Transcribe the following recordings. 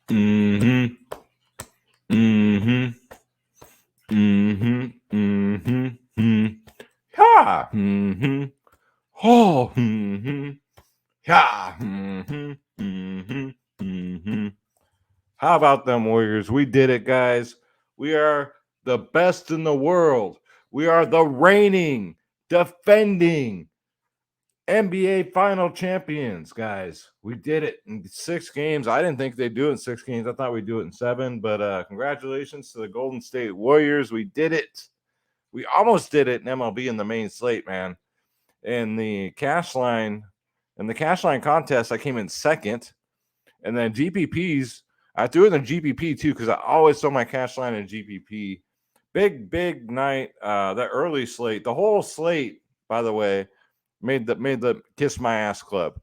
Mm-hmm. Mm-hmm. Mm-hmm. Mm-hmm. Mm-hmm. Ha. Mm-hmm. Oh. Mm-hmm. Ha. Mm-hmm. Mm-hmm. Mm-hmm. How about them Warriors? We did it, guys. We are the best in the world. We are the reigning, defending NBA final champions, guys. We did it in 6 games. I didn't think they'd do it in 6 games. I thought we'd do it in 7, but congratulations to the Golden State Warriors. We did it. We almost did it in MLB in the main slate, man. In the cash line contest, I came in second. And then GPPs, I threw it in GPP too, because I always throw my cash line in GPP. Big night. That early slate, the whole slate, by the way, made the Kiss My Ass Club.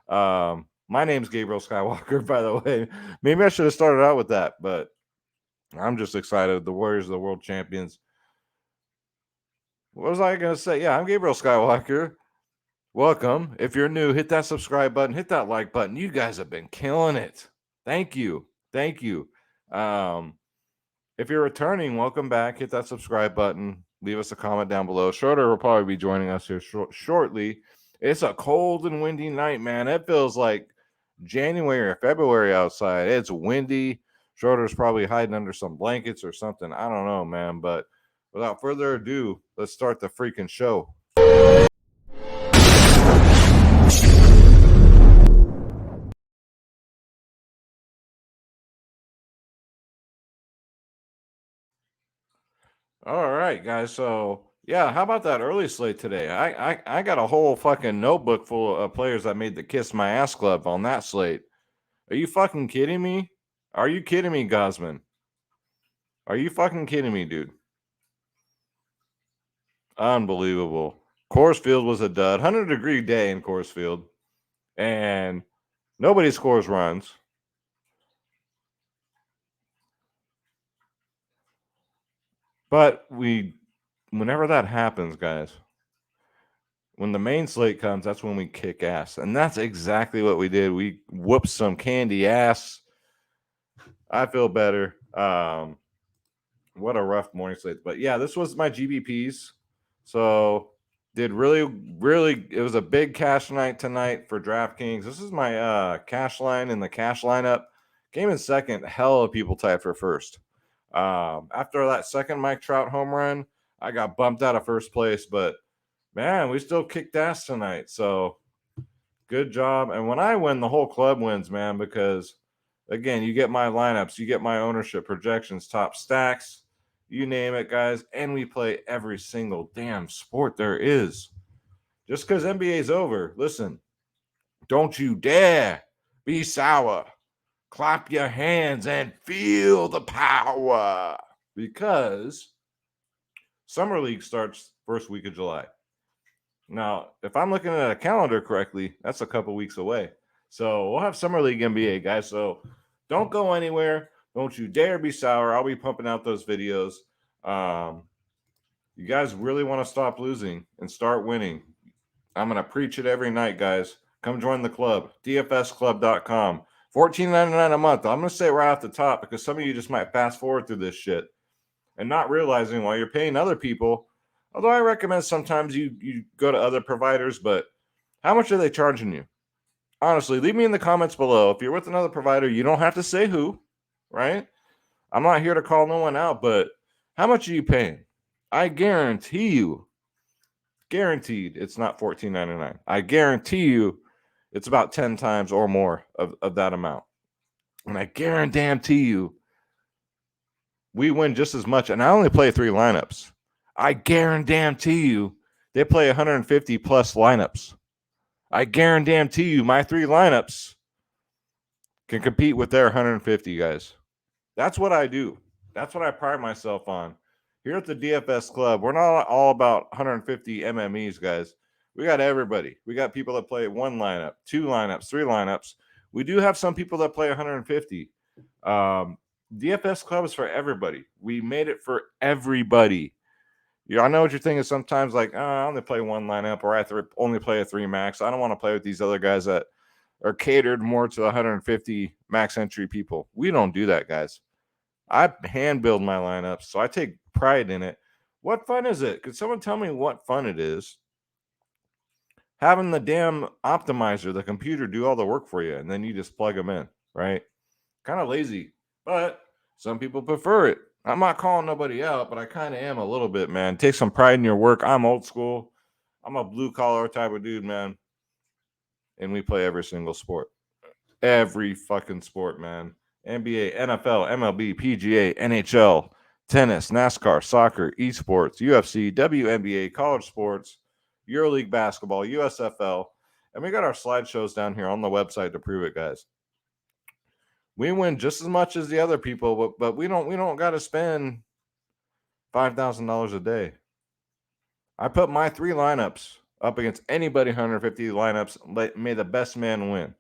My name's Gabriel Skywalker, by the way. Maybe I should have started out with that, but I'm just excited. The Warriors are the world champions. What was I gonna say? Yeah, I'm Gabriel Skywalker. Welcome. If you're new, hit that subscribe button, hit that like button. You guys have been killing it. Thank you. Thank you. If you're returning, welcome back. Hit that subscribe button. Leave us a comment down below. Schroeder will probably be joining us here shortly. It's a cold and windy night, man. It feels like January or February outside. It's windy. Schroeder's probably hiding under some blankets or something. I don't know, man. But without further ado, let's start the freaking show. All right, guys. So yeah, how about that early slate today? I got a whole fucking notebook full of players that made the Kiss My Ass Club on that slate. Are you fucking kidding me? Are you kidding me, Gosman? Are you fucking kidding me, dude? Unbelievable. Coors Field was a dud. 100-degree day in Coors Field, and nobody scores runs. But whenever that happens, guys, when the main slate comes, that's when we kick ass. And that's exactly what we did. We whooped some candy ass. I feel better. What a rough morning slate. But yeah, this was my GBPs. So did really it was a big cash night tonight for DraftKings. This is my cash line in the cash lineup. Came in second, hell of people tied for first. After that second Mike Trout home run, I got bumped out of first place, but man, we still kicked ass tonight. So good job. And when I win, the whole club wins, man, because again, you get my lineups, you get my ownership projections, top stacks, you name it, guys. And we play every single damn sport there is. Just because NBA's over, listen, don't you dare be sour. Clap your hands and feel the power because Summer League starts first week of July. Now, if I'm looking at a calendar correctly, that's a couple weeks away. So we'll have Summer League NBA, guys. So don't go anywhere. Don't you dare be sour. I'll be pumping out those videos. You guys really want to stop losing and start winning. I'm going to preach it every night, guys. Come join the club, dfsclub.com. $14.99 a month. I'm going to say it right off the top because some of you just might fast forward through this shit and not realizing while you're paying other people. Although I recommend sometimes you go to other providers, but how much are they charging you? Honestly, leave me in the comments below. If you're with another provider, you don't have to say who, right? I'm not here to call no one out, but how much are you paying? I guarantee you, guaranteed, it's not $14.99. I guarantee you it's about 10 times or more of that amount. And I guarantee you we win just as much. And I only play 3 lineups. I guarantee you they play 150 plus lineups. I guarantee you my 3 lineups can compete with their 150 guys. That's what I do. That's what I pride myself on. Here at the DFS Club, we're not all about 150 MMEs, guys. We got everybody. We got people that play 1 lineup, 2 lineups, 3 lineups. We do have some people that play 150. DFS Club is for everybody. We made it for everybody. I know what you're thinking sometimes, like, I only play 1 lineup or I only play a 3 max. I don't want to play with these other guys that are catered more to the 150 max entry people. We don't do that, guys. I hand build my lineups, so I take pride in it. What fun is it? Could someone tell me what fun it is? Having the damn optimizer, the computer, do all the work for you, and then you just plug them in, right? Kind of lazy, but some people prefer it. I'm not calling nobody out, but I kind of am a little bit, man. Take some pride in your work. I'm old school. I'm a blue collar type of dude, man. And we play every single sport. Every fucking sport, man. NBA, NFL, MLB, PGA, NHL, tennis, NASCAR, soccer, esports, UFC, WNBA, college sports, EuroLeague basketball, USFL. And we got our slideshows down here on the website to prove it, guys. We win just as much as the other people, but we don't got to spend $5,000 a day. I put my 3 lineups up against anybody 150 lineups. May the best man win.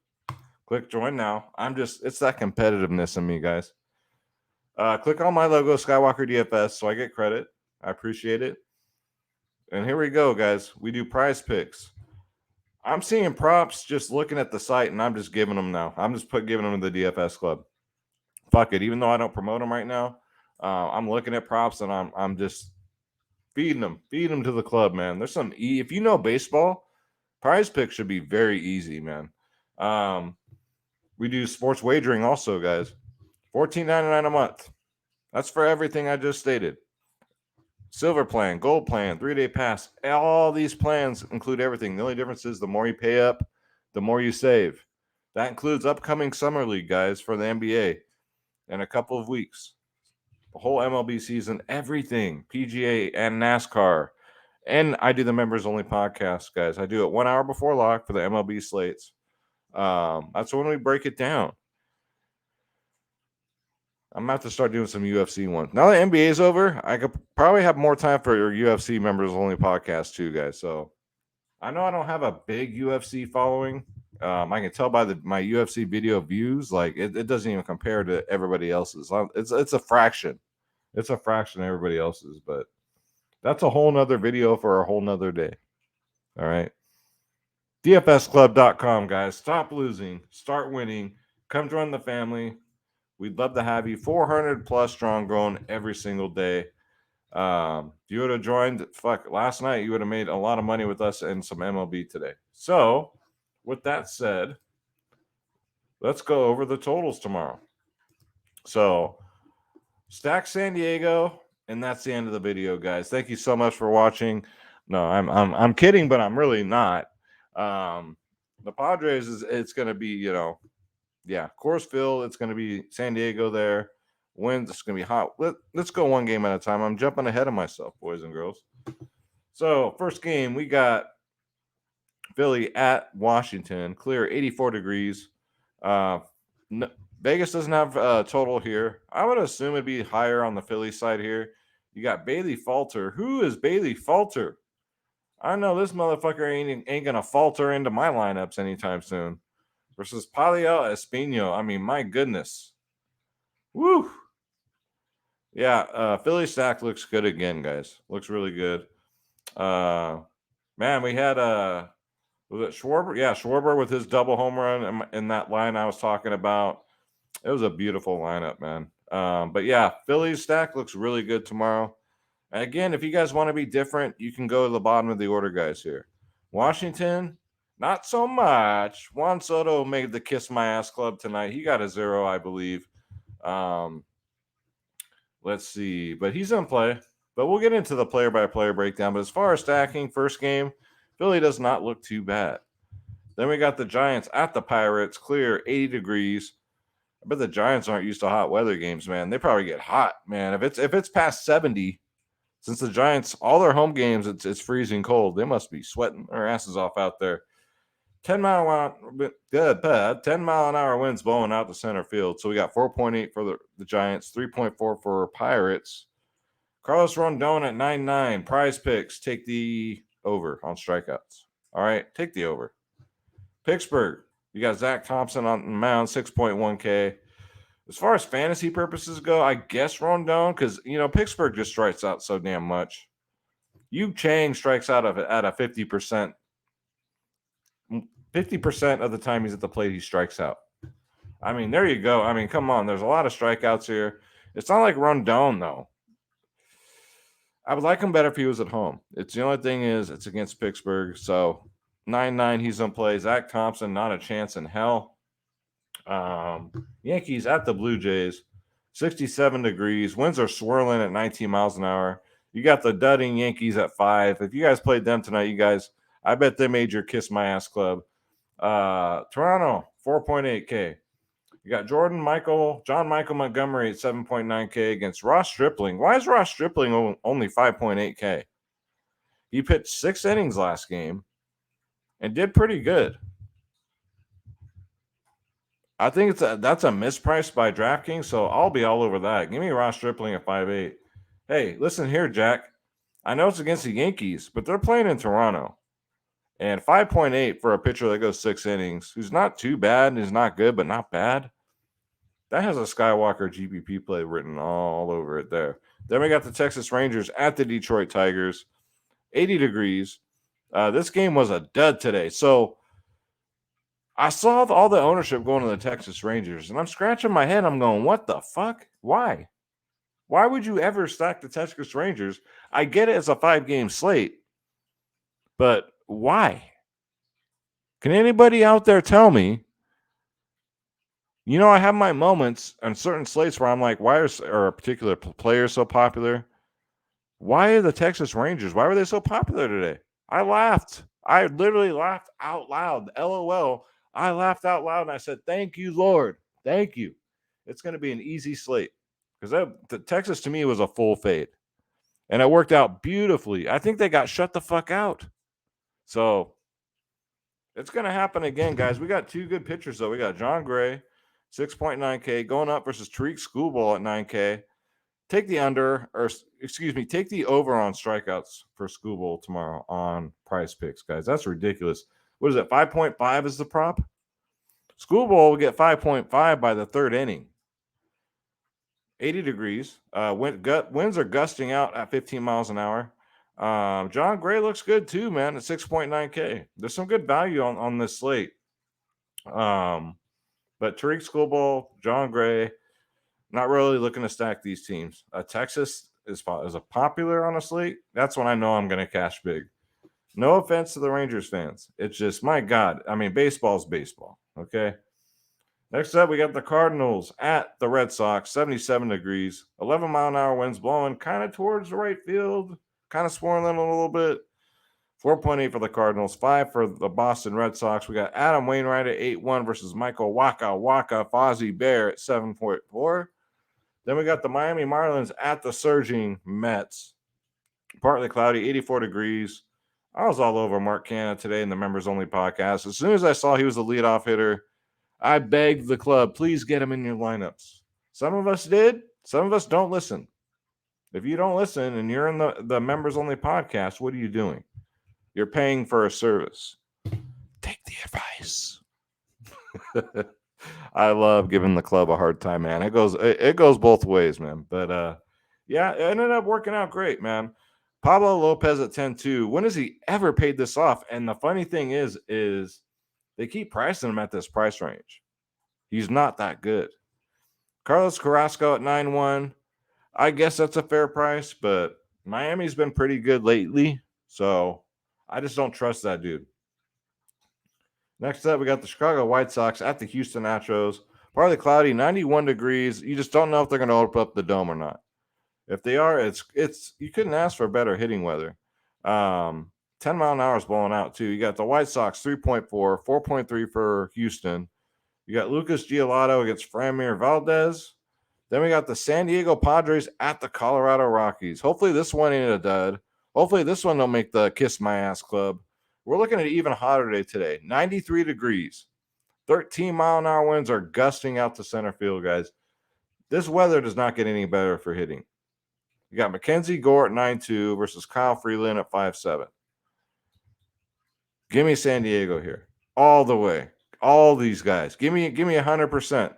Click join now. It's that competitiveness in me, guys. Click on my logo, Skywalker DFS, so I get credit. I appreciate it. And here we go, guys. We do prize picks. I'm seeing props just looking at the site, and I'm just giving them now. I'm just giving them to the DFS Club. Fuck it. Even though I don't promote them right now, I'm looking at props, and I'm just feeding them to the club, man. There's some if you know baseball, prize picks should be very easy, man. We do sports wagering also, guys. $14.99 a month. That's for everything I just stated. Silver plan, gold plan, 3-day pass. All these plans include everything. The only difference is the more you pay up, the more you save. That includes upcoming summer league, guys, for the NBA in a couple of weeks. The whole MLB season, everything, PGA and NASCAR. And I do the members only podcast, guys. I do it 1 hour before lock for the MLB slates. That's when we break it down. I'm about to start doing some UFC ones. Now that NBA is over, I could probably have more time for your UFC members only podcast too, guys. So I know I don't have a big UFC following. I can tell by my UFC video views, like it doesn't even compare to everybody else's. It's a fraction. It's a fraction of everybody else's, but that's a whole nother video for a whole nother day. All right. DFSclub.com, guys. Stop losing. Start winning. Come join the family. We'd love to have you. 400 plus strong, growing every single day. If you would have joined, last night, you would have made a lot of money with us and some MLB today. So, with that said, let's go over the totals tomorrow. So, stack San Diego, and that's the end of the video, guys. Thank you so much for watching. No, I'm kidding, but I'm really not. The Padres it's going to be, Coors Field. It's going to be San Diego there. Winds. It's going to be hot. Let's go one game at a time. I'm jumping ahead of myself, boys and girls. So first game, we got Philly at Washington. Clear, 84 degrees. Vegas doesn't have a total here. I would assume it'd be higher on the Philly side here. You got Bailey Falter. Who is Bailey Falter? I know this motherfucker ain't going to falter into my lineups anytime soon. Versus Paliel Espino. I mean, my goodness. Woo. Yeah, Philly stack looks good again, guys. Looks really good. Man, we had was it Schwarber? Yeah, Schwarber with his double home run in that line I was talking about. It was a beautiful lineup, man. But yeah, Philly's stack looks really good tomorrow. And again, if you guys want to be different, you can go to the bottom of the order, guys, here. Washington, not so much. Juan Soto made the Kiss My Ass Club tonight. He got a 0, I believe. Let's see. But he's in play. But we'll get into the player-by-player breakdown. But as far as stacking, first game, Philly does not look too bad. Then we got the Giants at the Pirates. Clear, 80 degrees. I bet the Giants aren't used to hot weather games, man. They probably get hot, man. If it's past 70, since the Giants, all their home games, it's freezing cold. They must be sweating their asses off out there. 10-mile-an-hour winds blowing out to center field. So we got 4.8 for the Giants, 3.4 for Pirates. Carlos Rondon at 9.9. Prize picks, take the over on strikeouts. All right, take the over. Pittsburgh, you got Zach Thompson on the mound, 6.1K. As far as fantasy purposes go, I guess Rondon, because, Pittsburgh just strikes out so damn much. Yu Chang strikes out at a 50%. 50% of the time he's at the plate, he strikes out. I mean, there you go. I mean, come on. There's a lot of strikeouts here. It's not like Rondon, though. I would like him better if he was at home. It's the only thing is it's against Pittsburgh. So 9-9, he's in play. Zach Thompson, not a chance in hell. Yankees at the Blue Jays, 67 degrees. Winds are swirling at 19 miles an hour. You got the dudding Yankees at 5. If you guys played them tonight, you guys, I bet they made your Kiss My Ass Club. Toronto, 4.8K. You got John Michael Montgomery at 7.9K against Ross Stripling. Why is Ross Stripling only 5.8K? He pitched 6 innings last game and did pretty good. I think that's a misprice by DraftKings, so I'll be all over that. Give me Ross Stripling at 5.8. Hey, listen here, Jack. I know it's against the Yankees, but they're playing in Toronto. And 5.8 for a pitcher that goes 6 innings, who's not too bad, is not good, but not bad. That has a Skywalker GPP play written all over it there. Then we got the Texas Rangers at the Detroit Tigers, 80 degrees. This game was a dud today. So I saw all the ownership going to the Texas Rangers, and I'm scratching my head. I'm going, what the fuck? Why? Why would you ever stack the Texas Rangers? I get it as a 5-game slate, but why? Can anybody out there tell me? You know, I have my moments on certain slates where I'm like, why are a particular player so popular? Why are the Texas Rangers? Why were they so popular today? I laughed. I literally laughed out loud. LOL. I laughed out loud and I said, thank you, Lord. Thank you. It's going to be an easy slate because the Texas to me was a full fade. And it worked out beautifully. I think they got shut the fuck out. So it's going to happen again, guys. We got 2 good pitchers, though. We got John Gray, 6.9K, going up versus Tariq Schoolball at 9K. Take the take the over on strikeouts for Schoolball tomorrow on Prize Picks, guys. That's ridiculous. What is it? 5.5 is the prop? Schoolball will get 5.5 by the 3rd inning. 80 degrees. Winds are gusting out at 15 miles an hour. John Gray looks good too, man, at 6.9K. There's some good value on this slate. But Tariq Schoolball, John Gray, not really looking to stack these teams. Texas is a popular on a slate. That's when I know I'm going to cash big. No offense to the Rangers fans. It's just, my God. I mean, baseball's baseball, okay? Next up, we got the Cardinals at the Red Sox, 77 degrees, 11-mile-an-hour winds blowing kind of towards the right field, kind of swirling a little bit. 4.8 for the Cardinals, 5 for the Boston Red Sox. We got Adam Wainwright at 8-1 versus Michael Waka Fozzie Bear at 7.4. Then we got the Miami Marlins at the surging Mets. Partly cloudy, 84 degrees. I was all over Mark Canha today in the Members Only podcast. As soon as I saw he was the leadoff hitter, I begged the club, please get him in your lineups. Some of us did. Some of us don't listen. If you don't listen and you're in the Members Only podcast, what are you doing? You're paying for a service. Take the advice. I love giving the club a hard time, man. It goes both ways, man. But yeah, it ended up working out great, man. Pablo Lopez at 10-2. When has he ever paid this off? And the funny thing is they keep pricing him at this price range. He's not that good. Carlos Carrasco at 9-1. I guess that's a fair price, but Miami's been pretty good lately, so I just don't trust that dude. Next up, we got the Chicago White Sox at the Houston Astros. Partly cloudy, 91 degrees. You just don't know if they're going to open up the dome or not. If they are, it's you couldn't ask for better hitting weather. 10 mile an hour is blowing out too. You got the White Sox 3.4, 4.3 for Houston. You got Lucas Giolito against Framber Valdez. Then we got the San Diego Padres at the Colorado Rockies. Hopefully this one ain't a dud. Hopefully this one don't make the Kiss My Ass Club. We're looking at an even hotter day today. 93 degrees. 13-mile-an-hour winds are gusting out to center field, guys. This weather does not get any better for hitting. You got Mackenzie Gore at 9-2 versus Kyle Freeland at 5-7. Give me San Diego here. All the way. All these guys. Give me 100%.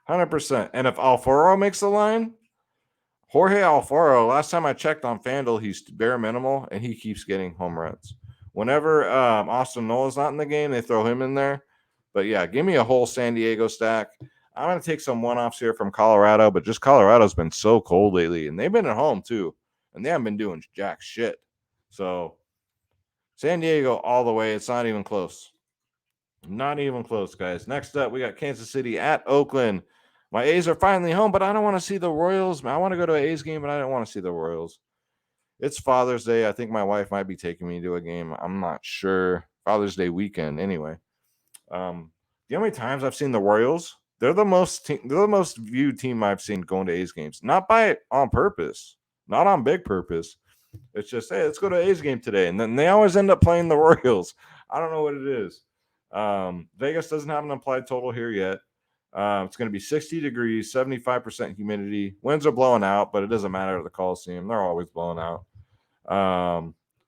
100%. And if Alfaro makes the line, Jorge Alfaro, last time I checked on FanDuel, he's bare minimal, and he keeps getting home runs. Whenever Austin Nola's not in the game, they throw him in there. But yeah, give me a whole San Diego stack. I'm going to take some one-offs here from Colorado, but just Colorado's been so cold lately, and they've been at home too, and they haven't been doing jack shit. So San Diego all the way. It's not even close. Not even close, guys. Next up, we got Kansas City at Oakland. My A's are finally home, but I don't want to see the Royals. I want to go to an A's game, but I don't want to see the Royals. It's Father's Day. I think my wife might be taking me to a game. I'm not sure. Father's Day weekend, anyway. You know how many times I've seen the Royals? They're the most viewed team I've seen going to A's games. Not by on purpose, not on big purpose. It's just, hey, let's go to A's game today, and then they always end up playing the Royals. I don't know what it is. Vegas doesn't have an implied total here yet. It's going to be 60 degrees, 75% humidity. Winds are blowing out, but it doesn't matter at the Coliseum. They're always blowing out.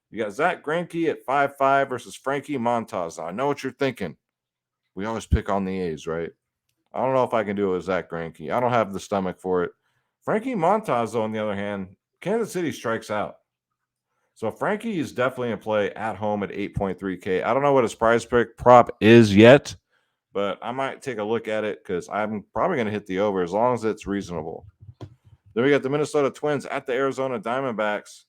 You got Zach Greinke at 5-5 versus Frankie Montas. I know what you're thinking. We always pick on the A's, right? I don't know if I can do it with Zach Greinke. I don't have the stomach for it. Frankie Montas, though, on the other hand, Kansas City strikes out. So Frankie is definitely in play at home at 8.3K. I don't know what his prize pick prop is yet, but I might take a look at it because I'm probably going to hit the over as long as it's reasonable. Then we got the Minnesota Twins at the Arizona Diamondbacks.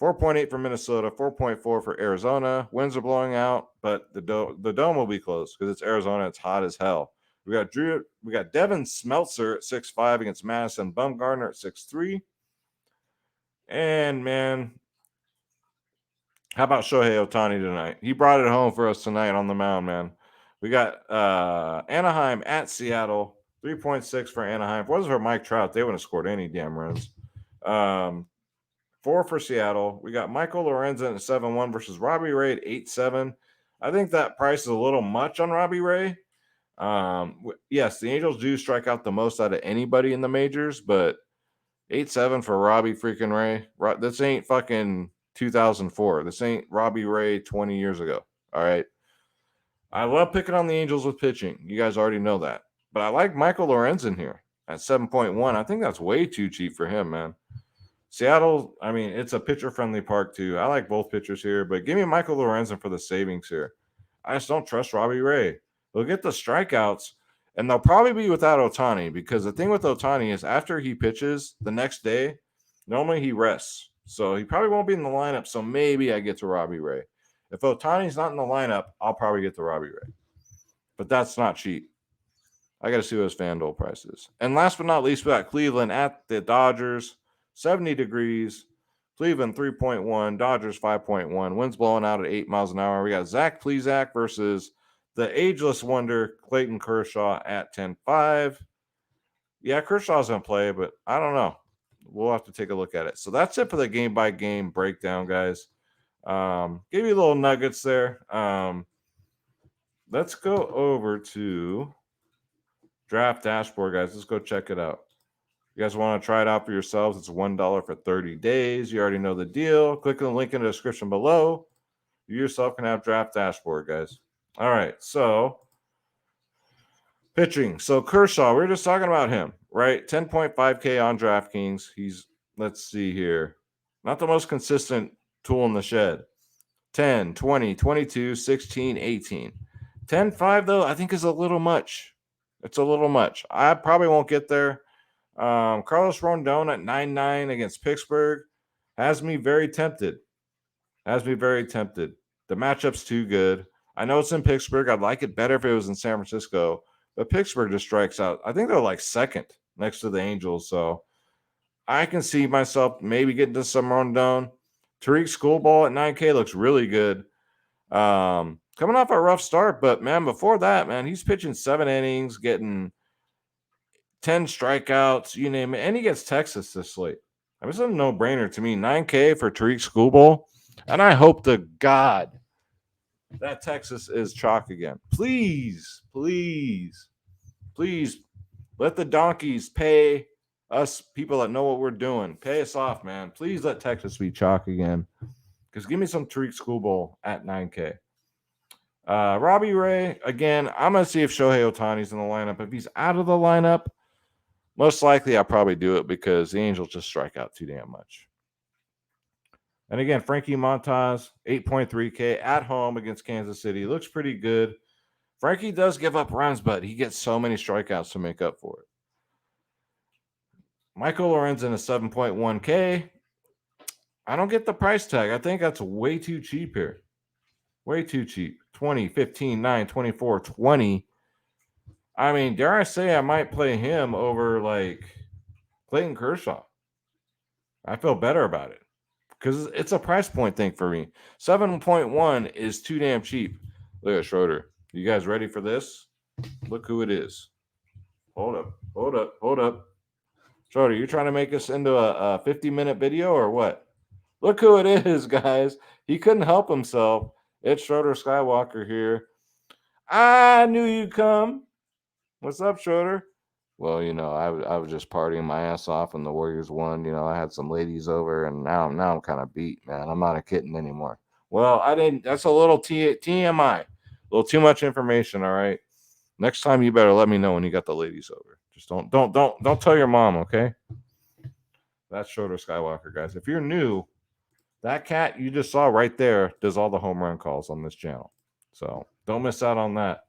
4.8 for Minnesota, 4.4 for Arizona. Winds are blowing out, but the dome will be closed because it's Arizona. It's hot as hell. We got Devin Smeltzer at 6.5 against Madison Bumgarner at 6.3. And man, how about Shohei Ohtani tonight? He brought it home for us tonight on the mound, man. We got Anaheim at Seattle, 3.6 for Anaheim. If it wasn't for Mike Trout, they wouldn't have scored any damn runs. 4 for Seattle. We got Michael Lorenzen at 7-1 versus Robbie Ray at 8-7. I think that price is a little much on Robbie Ray. Yes, the Angels do strike out the most out of anybody in the majors, but 8-7 for Robbie freaking Ray. This ain't fucking 2004. This ain't Robbie Ray 20 years ago. All right. I love picking on the Angels with pitching. You guys already know that. But I like Michael Lorenzen here at 7.1. I think that's way too cheap for him, man. Seattle, I mean, it's a pitcher-friendly park, too. I like both pitchers here, but give me Michael Lorenzen for the savings here. I just don't trust Robbie Ray. They'll get the strikeouts, and they'll probably be without Ohtani because the thing with Ohtani is after he pitches the next day, normally he rests. So he probably won't be in the lineup, so maybe I get to Robbie Ray. If Ohtani's not in the lineup, I'll probably get to Robbie Ray. But that's not cheap. I got to see what his FanDuel price is. And last but not least, we got Cleveland at the Dodgers. 70 degrees. Cleveland 3.1. Dodgers 5.1. Winds blowing out at 8 miles an hour. We got Zach Plesac versus the ageless wonder Clayton Kershaw at 10.5. Yeah, Kershaw's going to play, but I don't know. We'll have to take a look at it. So that's it for the game-by-game breakdown, guys. Gave you little nuggets there. Let's go over to Draft Dashboard, guys. Let's go check it out. You guys want to try it out for yourselves? It's $1 for 30 days. You already know the deal. Click on the link in the description below. You yourself can have Draft Dashboard, guys. All right, so pitching. So Kershaw, we were just talking about him, right? 10.5K on DraftKings. He's, let's see here, not the most consistent tool in the shed. 10, 20, 22, 16, 18. 10.5, though, I think is a little much. It's a little much. I probably won't get there. Carlos Rondon at 9.9 against Pittsburgh has me very tempted. The matchup's too good. I know it's in Pittsburgh. I'd like it better if it was in San Francisco, but Pittsburgh just strikes out. I think they're like second next to the Angels, so I can see myself maybe getting to some Rondon. Tariq Schoolball at 9K looks really good. Coming off a rough start, but man, before that, man, he's pitching 7 innings, getting 10 strikeouts, you name it, and he gets Texas this slate. I mean, it's a no-brainer to me. 9K for Tariq Schoolball, and I hope to God that Texas is chalk again. Please let the donkeys pay us people that know what we're doing. Pay us off, man. Please let Texas be chalk again. Because give me some Tariq Schoolball at 9K. Robbie Ray, again, I'm going to see if Shohei Ohtani's in the lineup. If he's out of the lineup, most likely I'll probably do it because the Angels just strike out too damn much. And again, Frankie Montas, 8.3K at home against Kansas City. Looks pretty good. Frankie does give up runs, but he gets so many strikeouts to make up for it. Michael Lorenzen is 7.1K. I don't get the price tag. I think that's way too cheap here. Way too cheap. 20, 15, 9, 24, 20. I mean, dare I say I might play him over like Clayton Kershaw. I feel better about it because it's a price point thing for me. 7.1 is too damn cheap. Look at Schroeder. You guys ready for this? Look who it is. Hold up. Schroeder, you trying to make us into a 50-minute video or what? Look who it is, guys. He couldn't help himself. It's Schroeder Skywalker here. I knew you'd come. What's up, Schroeder? Well, I was just partying my ass off when the Warriors won. I had some ladies over, and now I'm kind of beat, man. I'm not a kitten anymore. Well, I didn't. That's a little TMI, a little too much information. All right. Next time, you better let me know when you got the ladies over. Just don't tell your mom, okay? That's Schroeder Skywalker, guys. If you're new, that cat you just saw right there does all the home run calls on this channel. So don't miss out on that.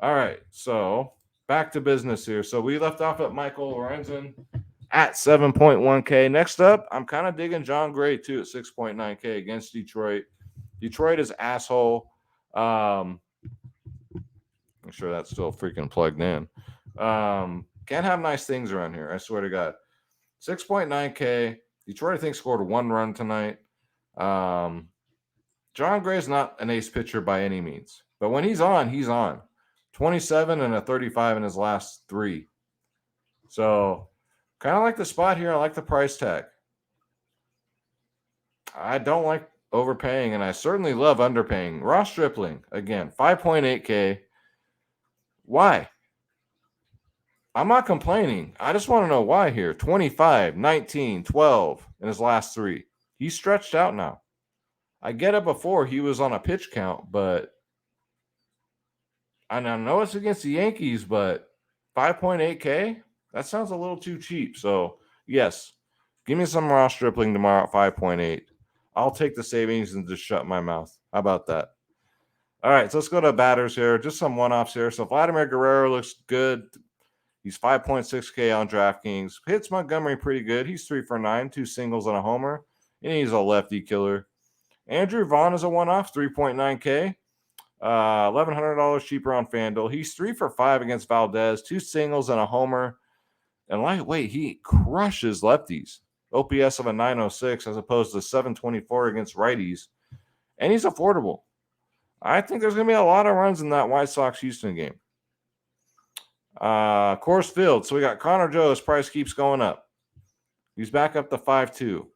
All right, so back to business here. So we left off at Michael Lorenzen at 7.1K. Next up, I'm kind of digging John Gray too at 6.9K against Detroit. Detroit is asshole. I'm sure that's still freaking plugged in. Can't have nice things around here. I swear to God. 6.9K. Detroit, I think, scored 1 run tonight. John Gray's not an ace pitcher by any means. But when he's on, he's on. 27 and a 35 in his last 3. So, kind of like the spot here. I like the price tag. I don't like overpaying, and I certainly love underpaying. Ross Stripling, again, 5.8K. Why? I'm not complaining. I just want to know why here. 25, 19, 12 in his last 3. He's stretched out now. I get it before he was on a pitch count, but I know it's against the Yankees, but 5.8K? That sounds a little too cheap. So, yes, give me some Ross Stripling tomorrow at 5.8. I'll take the savings and just shut my mouth. How about that? All right, so let's go to batters here. Just some one-offs here. So Vladimir Guerrero looks good. He's 5.6K on DraftKings. Hits Montgomery pretty good. He's 3 for 9, 2 singles and a homer. And he's a lefty killer. Andrew Vaughn is a one-off, 3.9K. $1,100 cheaper on FanDuel. He's 3 for 5 against Valdez, 2 singles and a homer. And lightweight, he crushes lefties. OPS of a 906 as opposed to 724 against righties. And he's affordable. I think there's going to be a lot of runs in that White Sox-Houston game. Coors Field. So we got Connor Joe. His price keeps going up. He's back up to 5.2.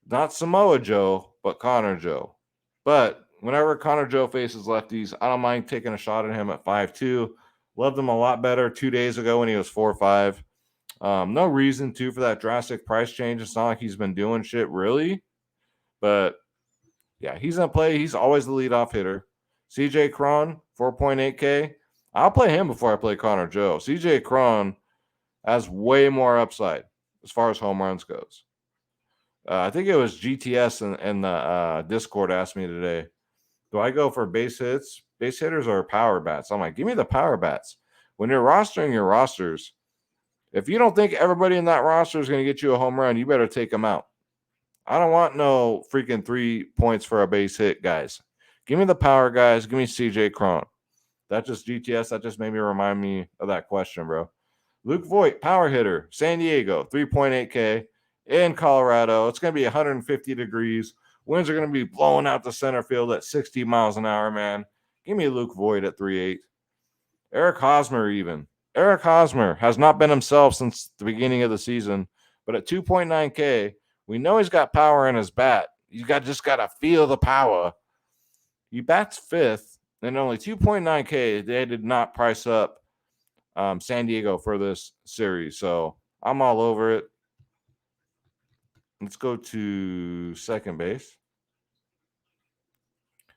Not Samoa Joe, but Connor Joe. But whenever Connor Joe faces lefties, I don't mind taking a shot at him at 5.2. Loved him a lot better 2 days ago when he was 4.5. No reason to for that drastic price change. It's not like he's been doing shit really. But yeah, he's going to play. He's always the leadoff hitter. CJ Cron, 4.8K. I'll play him before I play Connor Joe. CJ Cron has way more upside as far as home runs goes. I think it was GTS in the Discord asked me today, do I go for base hitters, or power bats? I'm like, give me the power bats. When you're rostering your rosters, if you don't think everybody in that roster is going to get you a home run, you better take them out. I don't want no freaking 3 points for a base hit, guys. Give me the power guys. Give me CJ Cron. That just GTS. That just made me remind me of that question, bro. Luke Voigt, power hitter, San Diego, 3.8K in Colorado. It's going to be 150 degrees. Winds are going to be blowing out the center field at 60 miles an hour, man. Give me Luke Voigt at 3.8. Eric Hosmer even. Eric Hosmer has not been himself since the beginning of the season, but at 2.9K, we know he's got power in his bat. You just got to feel the power. He bats 5th, and only 2.9K, they did not price up San Diego for this series. So I'm all over it. Let's go to second base.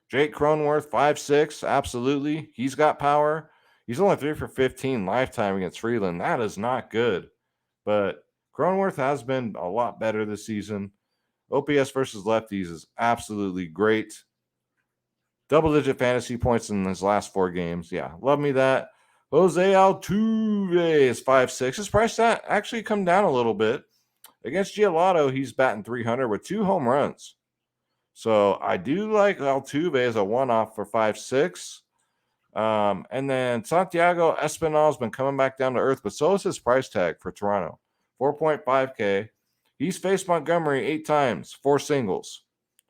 Jake Cronenworth, 5'6", absolutely. He's got power. He's only 3 for 15 lifetime against Freeland. That is not good. But Cronenworth has been a lot better this season. OPS versus lefties is absolutely great. Double-digit fantasy points in his last 4 games. Yeah, love me that. Jose Altuve is 5'6". His price actually come down a little bit. Against Giolito, he's batting 300 with 2 home runs. So I do like Altuve as a one-off for 5'6". And then Santiago Espinal has been coming back down to earth, but so is his price tag for Toronto. 4.5K. He's faced Montgomery 8 times, 4 singles.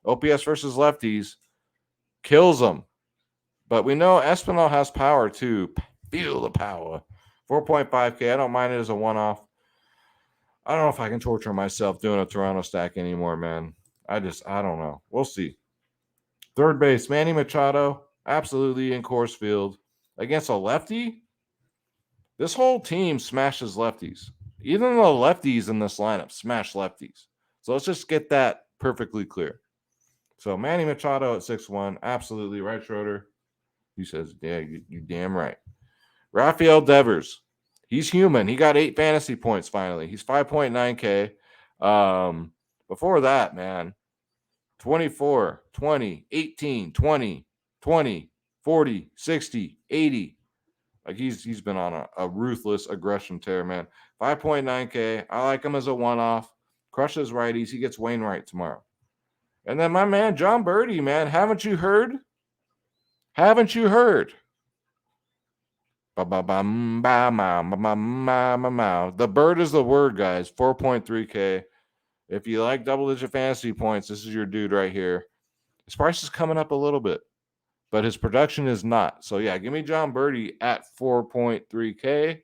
OPS versus lefties kills them. But we know Espinal has power too. Feel the power. 4.5K. I don't mind it as a one-off. I don't know if I can torture myself doing a Toronto stack anymore, man. I don't know. We'll see. Third base, Manny Machado, absolutely in Coors Field. Against a lefty, this whole team smashes lefties. Even the lefties in this lineup smash lefties. So let's just get that perfectly clear. So Manny Machado at 6'1", absolutely right, Schroeder. He says, yeah, you damn right. Rafael Devers, he's human. He got 8 fantasy points finally. He's 5.9K. Before that, man, 24, 20, 18, 20, 20, 40, 60, 80. Like he's been on a ruthless aggression tear, man. 5.9K. I like him as a one-off. Crushes righties. He gets Wainwright tomorrow. And then my man, John Birdie, man. Haven't you heard? Haven't you heard? The bird is the word, guys. 4.3K. If you like double-digit fantasy points, this is your dude right here. His price is coming up a little bit, but his production is not. So, yeah, give me John Birdie at 4.3K.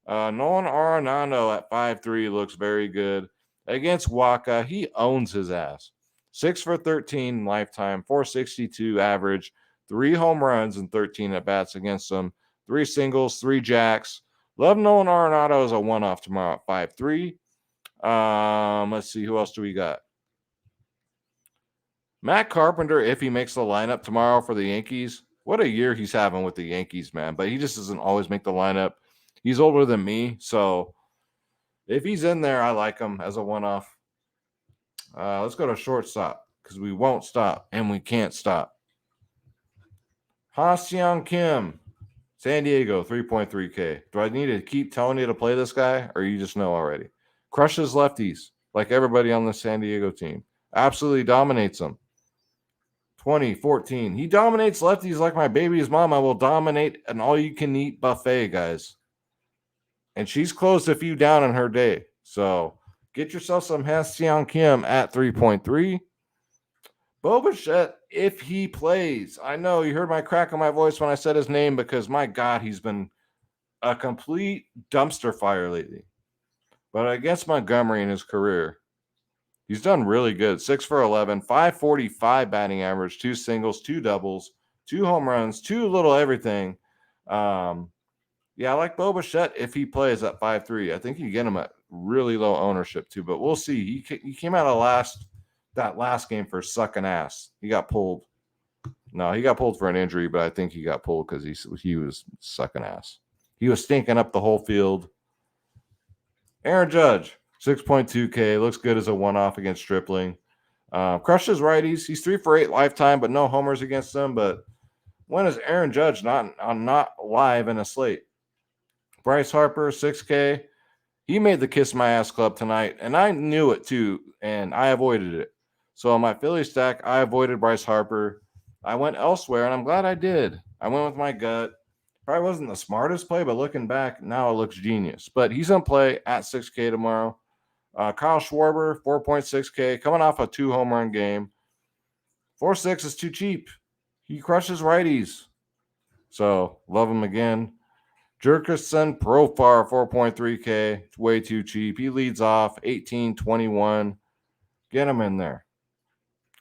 Nolan Arenado at 5'3" looks very good. Against Waka, he owns his ass. 6 for 13 lifetime, 462 average, 3 home runs and 13 at-bats against him, 3 singles, 3 jacks. Love Nolan Arenado as a one-off tomorrow at 5'3". Let's see, who else do we got? Matt Carpenter, if he makes the lineup tomorrow for the Yankees, what a year he's having with the Yankees, man. But he just doesn't always make the lineup. He's older than me, so if he's in there, I like him as a one-off. Let's go to shortstop because we won't stop and we can't stop. Ha-Seong Kim, San Diego, 3.3K. Do I need to keep telling you to play this guy, or you just know already? Crushes lefties like everybody on the San Diego team. Absolutely dominates them. 2014. He dominates lefties like my baby's mom. I will dominate an all-you-can-eat buffet, guys. And she's closed a few down in her day. So get yourself some Ha-Seong Kim at 3.3. Bo Bichette, if he plays. I know you heard my crack in my voice when I said his name because, my God, he's been a complete dumpster fire lately. But against Montgomery in his career, he's done really good. 6 for 11, 545 batting average, 2 singles, 2 doubles, 2 home runs, 2 little everything. Yeah, I like Bo Bichette if he plays at 5'3". I think you get him at really low ownership too, but we'll see. He came out of that last game for sucking ass. He got pulled. No, he got pulled for an injury, but I think he got pulled because he was sucking ass. He was stinking up the whole field. Aaron Judge, 6.2K, looks good as a one-off against Stripling. Crushes righties. He's 3 for 8 lifetime, but no homers against them. But when is Aaron Judge not live in a slate? Bryce Harper, 6K. He made the Kiss My Ass Club tonight, and I knew it too, and I avoided it. So on my Philly stack, I avoided Bryce Harper. I went elsewhere, and I'm glad I did. I went with my gut. Probably wasn't the smartest play, but looking back, now it looks genius. But he's going to play at 6K tomorrow. Kyle Schwarber, 4.6K, coming off a 2 home run game. 4.6 is too cheap. He crushes righties. So, love him again. Jerkerson Profar, 4.3K. It's way too cheap. He leads off 18-21. Get him in there.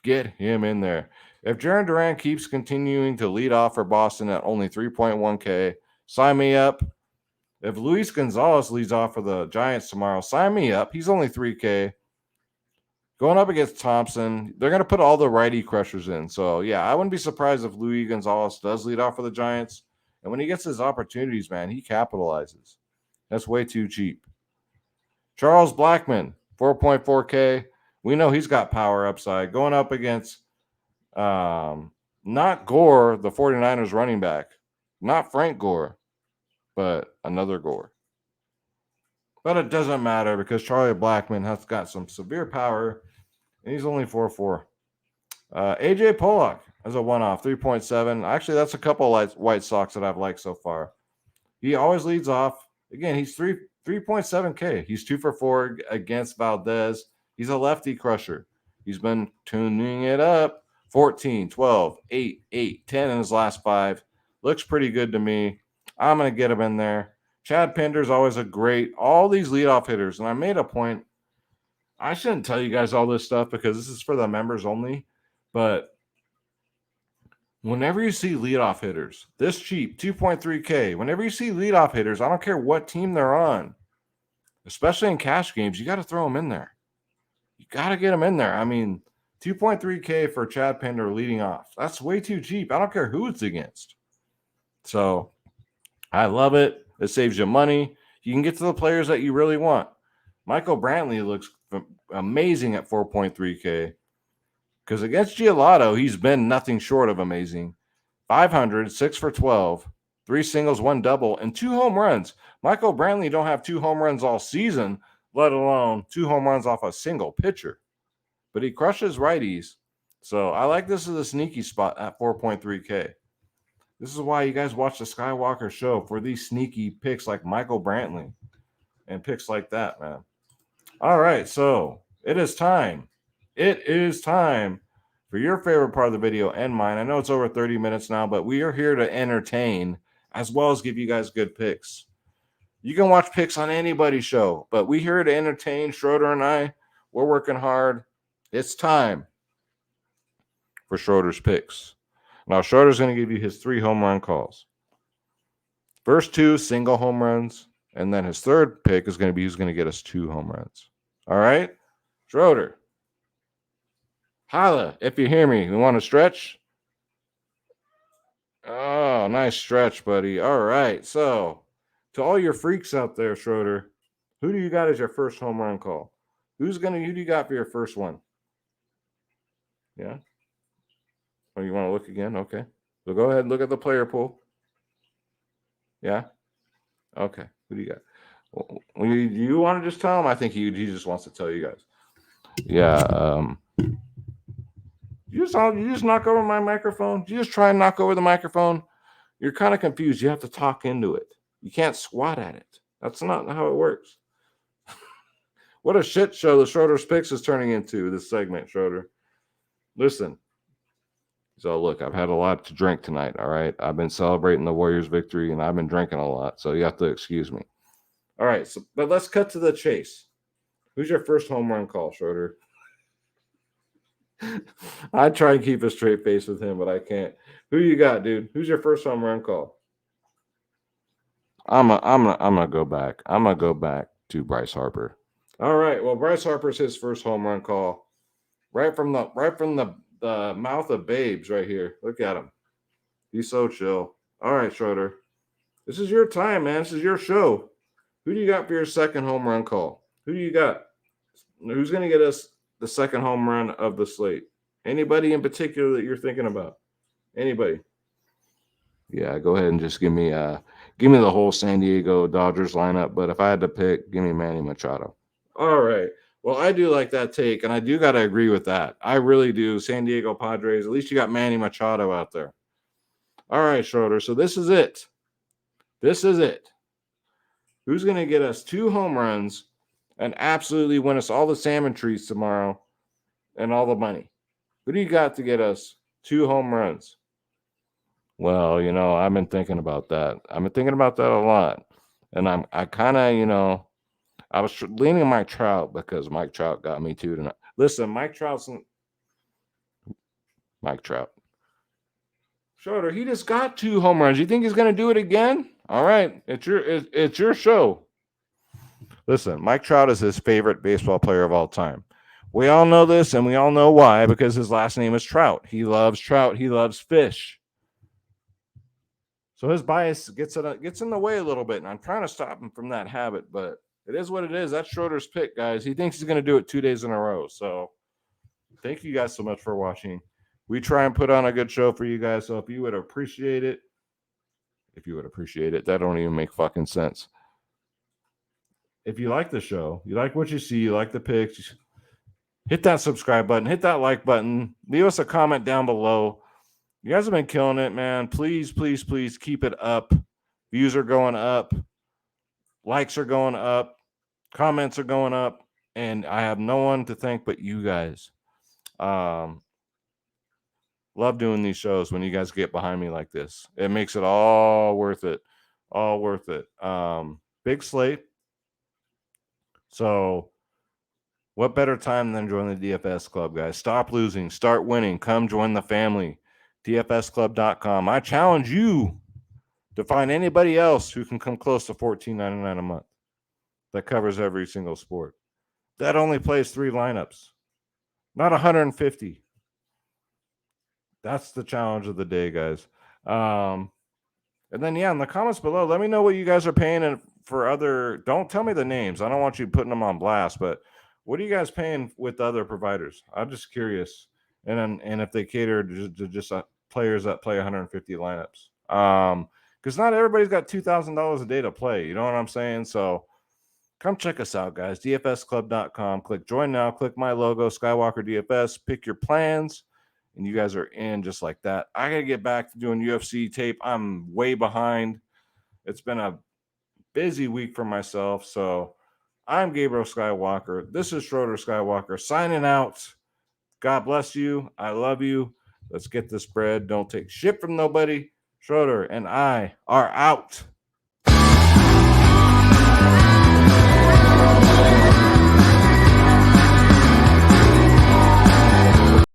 Get him in there. If Jarren Duran keeps continuing to lead off for Boston at only 3.1K, sign me up. If Luis Gonzalez leads off for the Giants tomorrow, sign me up. He's only 3K. Going up against Thompson, they're going to put all the righty crushers in. So, yeah, I wouldn't be surprised if Luis Gonzalez does lead off for the Giants. And when he gets his opportunities, man, he capitalizes. That's way too cheap. Charles Blackmon, 4.4K. We know he's got power upside going up against not Gore, the 49ers running back, not Frank Gore, but another Gore. But it doesn't matter because Charlie Blackmon has got some severe power, and he's only 4-4. AJ Pollock as a one-off, 3.7. Actually, that's a couple of White Sox that I've liked so far. He always leads off. Again, he's 3.7K. He's 2-for-4 against Valdez. He's a lefty crusher. He's been tuning it up. 14, 12, 8, 8, 10 in his last 5. Looks pretty good to me. I'm going to get him in there. Chad Pinder's always a great, all these leadoff hitters. And I made a point. I shouldn't tell you guys all this stuff because this is for the members only. But whenever you see leadoff hitters, this cheap, 2.3K, whenever you see leadoff hitters, I don't care what team they're on, especially in cash games, you got to throw them in there. You got to get them in there. I mean, 2.3K for Chad Pinder leading off. That's way too cheap. I don't care who it's against. So I love it. It saves you money. You can get to the players that you really want. Michael Brantley looks amazing at 4.3K. Because against Giolotto, he's been nothing short of amazing. 500, 6 for 12, 3 singles, 1 double, and 2 home runs. Michael Brantley don't have 2 home runs all season, let alone 2 home runs off a single pitcher. But he crushes righties. So I like this as a sneaky spot at 4.3K. This is why you guys watch the Skywalker show for these sneaky picks like Michael Brantley and picks like that, man. All right, so it is time. It is time for your favorite part of the video and mine. I know it's over 30 minutes now, but we are here to entertain as well as give you guys good picks. You can watch picks on anybody's show, but we're here to entertain. Schroeder and I, we're working hard. It's time for Schroeder's picks. Now, Schroeder's going to give you his 3 home run calls. First 2 single home runs, and then his third pick is going to be who's going to get us 2 home runs. All right? Schroeder. Holla, if you hear me. You want to stretch? Oh, nice stretch, buddy. All right. So, to all your freaks out there, Schroeder, who do you got as your first home run call? Who do you got for your first one? Yeah? Oh, you want to look again? Okay. So go ahead and look at the player pool. Yeah? Okay. Who do you got? Well, you want to just tell him? I think he just wants to tell you guys. Yeah. You just knock over my microphone? You just try and knock over the microphone? You're kind of confused. You have to talk into it. You can't squat at it. That's not how it works. What a shit show the Schroeder's Picks is turning into, this segment, Schroeder. Listen. So, look, I've had a lot to drink tonight, all right? I've been celebrating the Warriors' victory, and I've been drinking a lot, so you have to excuse me. All right, but let's cut to the chase. Who's your first home run call, Schroeder? I try and keep a straight face with him, but I can't. Who you got, dude? Who's your first home run call? I'm gonna go back. I'm gonna go back to Bryce Harper. All right. Well, Bryce Harper's his first home run call, right from the mouth of babes, right here. Look at him. He's so chill. All right, Schroeder. This is your time, man. This is your show. Who do you got for your second home run call? Who do you got? Who's gonna get us the second home run of the slate? Anybody in particular that you're thinking about? Anybody? Yeah, go ahead and just give me the whole San Diego Dodgers lineup. But if I had to pick, give me Manny Machado. All right. Well, I do like that take, and I do got to agree with that. I really do. San Diego Padres, at least you got Manny Machado out there. All right, Schroeder. So this is it. This is it. Who's going to get us 2 home runs and absolutely win us all the salmon treats tomorrow and all the money? Who do you got to get us 2 home runs? Well, I've been thinking about that. I've been thinking about that a lot. And I kind of, I was leaning Mike Trout because Mike Trout got me too tonight. Listen, Mike Trout. Schroeder, he just got 2 home runs. You think he's going to do it again? All right. It's your show. Listen, Mike Trout is his favorite baseball player of all time. We all know this, and we all know why, because his last name is Trout. He loves trout. He loves fish. So his bias gets in the way a little bit, and I'm trying to stop him from that habit, but It is what it is. That's Schroeder's pick, guys. He thinks he's going to do it 2 days in a row. So thank you guys so much for watching. We try and put on a good show for you guys. So if you would appreciate it, that don't even make fucking sense. If you like the show, you like what you see, you like the picks, hit that subscribe button, hit that like button, leave us a comment down below. You guys have been killing it, man. Please, please, please keep it up. Views are going up, likes are going up, comments are going up, and I have no one to thank but you guys. Love doing these shows when you guys get behind me like this. It makes it all worth it. All worth it. Big slate. So what better time than join the DFS Club, guys? Stop losing, start winning, come join the family. DFSclub.com. I challenge you to find anybody else who can come close to $14.99 a month that covers every single sport. That only plays 3 lineups, not 150. That's the challenge of the day, guys. And then, yeah, in the comments below, let me know what you guys are paying for other. Don't tell me the names. I don't want you putting them on blast, but what are you guys paying with other providers? I'm just curious. And if they cater to just players that play 150 lineups. Because not everybody's got $2,000 a day to play. You know what I'm saying? So come check us out, guys. DFSclub.com. Click join now. Click my logo, Skywalker DFS. Pick your plans. And you guys are in just like that. I got to get back to doing UFC tape. I'm way behind. It's been a busy week for myself. So I'm Gabriel Skywalker. This is Schroeder Skywalker signing out. God bless you. I love you. Let's get this bread. Don't take shit from nobody. Schroeder and I are out.